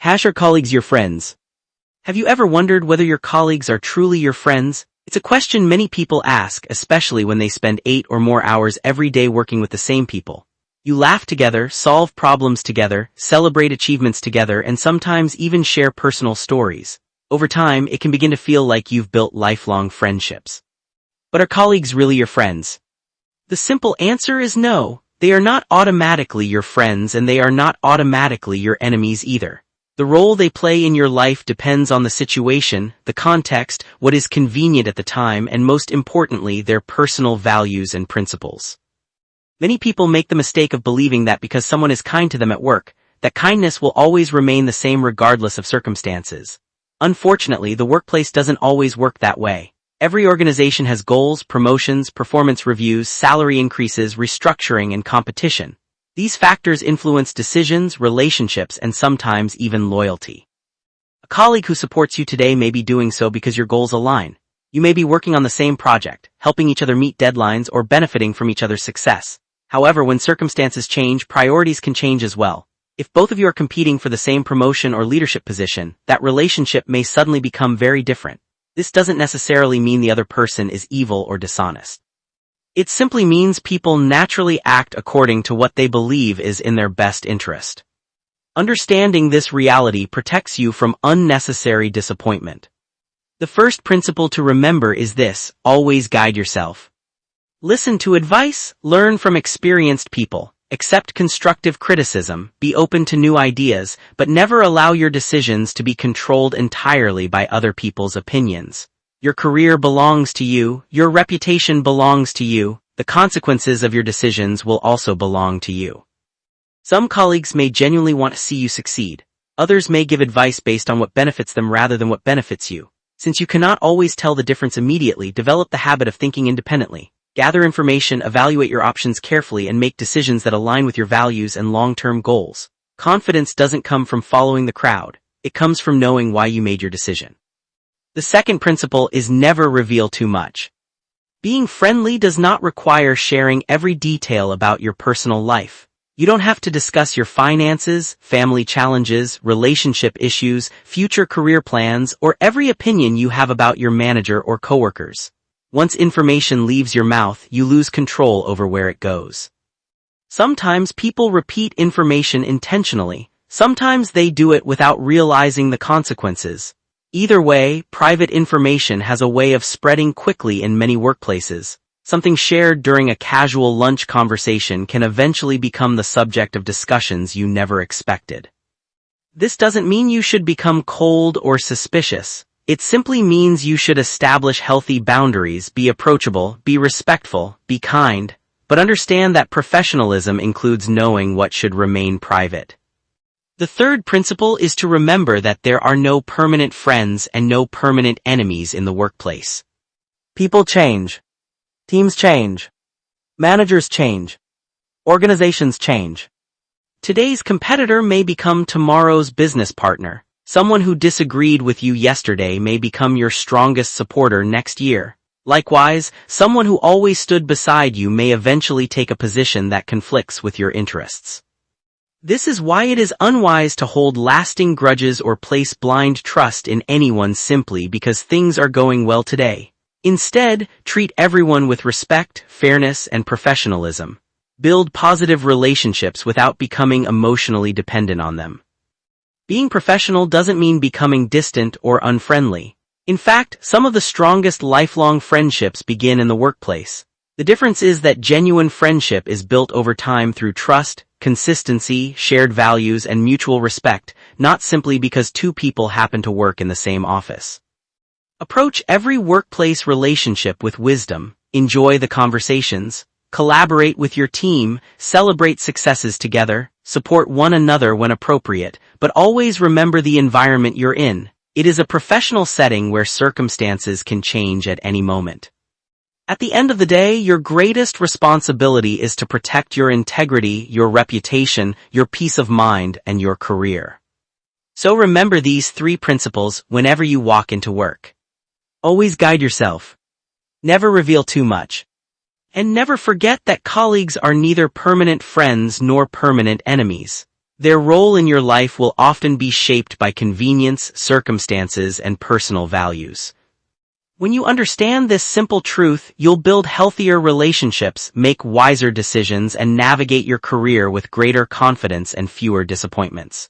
Are colleagues your friends? Have you ever wondered whether your colleagues are truly your friends? It's a question many people ask, especially when they spend 8 or more hours every day working with the same people. You laugh together, solve problems together, celebrate achievements together, and sometimes even share personal stories. Over time, it can begin to feel like you've built lifelong friendships. But are colleagues really your friends? The simple answer is no. They are not automatically your friends, and they are not automatically your enemies either. The role they play in your life depends on the situation, the context, what is convenient at the time, and most importantly, their personal values and principles. Many people make the mistake of believing that because someone is kind to them at work, that kindness will always remain the same regardless of circumstances. Unfortunately, the workplace doesn't always work that way. Every organization has goals, promotions, performance reviews, salary increases, restructuring, and competition. These factors influence decisions, relationships, and sometimes even loyalty. A colleague who supports you today may be doing so because your goals align. You may be working on the same project, helping each other meet deadlines, or benefiting from each other's success. However, when circumstances change, priorities can change as well. If both of you are competing for the same promotion or leadership position, that relationship may suddenly become very different. This doesn't necessarily mean the other person is evil or dishonest. It simply means people naturally act according to what they believe is in their best interest. Understanding this reality protects you from unnecessary disappointment. The first principle to remember is this: always guide yourself. Listen to advice, learn from experienced people, accept constructive criticism, be open to new ideas, but never allow your decisions to be controlled entirely by other people's opinions. Your career belongs to you, your reputation belongs to you, the consequences of your decisions will also belong to you. Some colleagues may genuinely want to see you succeed. Others may give advice based on what benefits them rather than what benefits you. Since you cannot always tell the difference immediately, develop the habit of thinking independently. Gather information, evaluate your options carefully, and make decisions that align with your values and long-term goals. Confidence doesn't come from following the crowd. It comes from knowing why you made your decision. The second principle is never reveal too much. Being friendly does not require sharing every detail about your personal life. You don't have to discuss your finances, family challenges, relationship issues, future career plans, or every opinion you have about your manager or coworkers. Once information leaves your mouth, you lose control over where it goes. Sometimes people repeat information intentionally. Sometimes they do it without realizing the consequences. Either way, private information has a way of spreading quickly in many workplaces. Something shared during a casual lunch conversation can eventually become the subject of discussions you never expected. This doesn't mean you should become cold or suspicious. It simply means you should establish healthy boundaries, be approachable, be respectful, be kind, but understand that professionalism includes knowing what should remain private. The third principle is to remember that there are no permanent friends and no permanent enemies in the workplace. People change. Teams change. Managers change. Organizations change. Today's competitor may become tomorrow's business partner. Someone who disagreed with you yesterday may become your strongest supporter next year. Likewise, someone who always stood beside you may eventually take a position that conflicts with your interests. This is why it is unwise to hold lasting grudges or place blind trust in anyone simply because things are going well today. Instead, treat everyone with respect, fairness, and professionalism. Build positive relationships without becoming emotionally dependent on them. Being professional doesn't mean becoming distant or unfriendly. In fact, some of the strongest lifelong friendships begin in the workplace. The difference is that genuine friendship is built over time through trust, consistency, shared values, and mutual respect, not simply because two people happen to work in the same office. Approach every workplace relationship with wisdom, enjoy the conversations, collaborate with your team, celebrate successes together, support one another when appropriate, but always remember the environment you're in. It is a professional setting where circumstances can change at any moment. At the end of the day, your greatest responsibility is to protect your integrity, your reputation, your peace of mind, and your career. So remember these 3 principles whenever you walk into work. Always guide yourself. Never reveal too much. And never forget that colleagues are neither permanent friends nor permanent enemies. Their role in your life will often be shaped by convenience, circumstances, and personal values. When you understand this simple truth, you'll build healthier relationships, make wiser decisions, and navigate your career with greater confidence and fewer disappointments.